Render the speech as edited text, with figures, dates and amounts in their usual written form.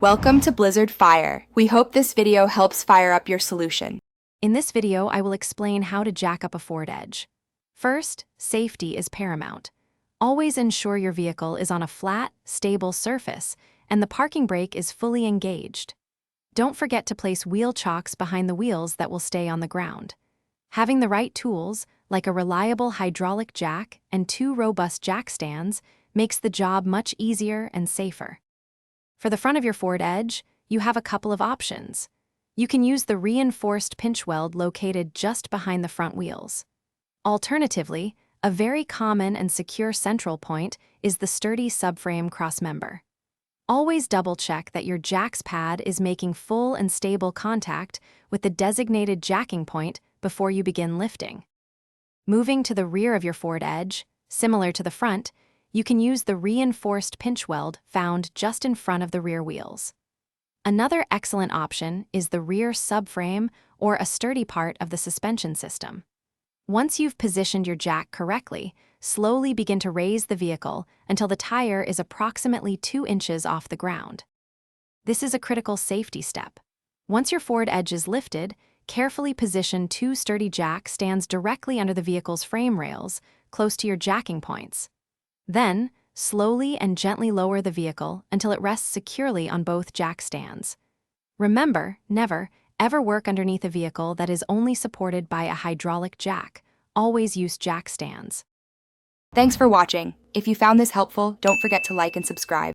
Welcome to Blizzard Fire. We hope this video helps fire up your solution. In this video, I will explain how to jack up a Ford Edge. First, safety is paramount. Always ensure your vehicle is on a flat, stable surface and the parking brake is fully engaged. Don't forget to place wheel chocks behind the wheels that will stay on the ground. Having the right tools, like a reliable hydraulic jack and 2 robust jack stands, makes the job much easier and safer. For the front of your Ford Edge, you have a couple of options. You can use the reinforced pinch weld located just behind the front wheels. Alternatively, a very common and secure central point is the sturdy subframe crossmember. Always double-check that your jack's pad is making full and stable contact with the designated jacking point before you begin lifting. Moving to the rear of your Ford Edge, similar to the front, you can use the reinforced pinch weld found just in front of the rear wheels. Another excellent option is the rear subframe or a sturdy part of the suspension system. Once you've positioned your jack correctly, slowly begin to raise the vehicle until the tire is approximately 2 inches off the ground. This is a critical safety step. Once your Ford Edge is lifted, carefully position 2 sturdy jack stands directly under the vehicle's frame rails, close to your jacking points. Then, slowly and gently lower the vehicle until it rests securely on both jack stands. Remember, never, ever work underneath a vehicle that is only supported by a hydraulic jack. Always use jack stands. Thanks for watching. If you found this helpful, don't forget to like and subscribe.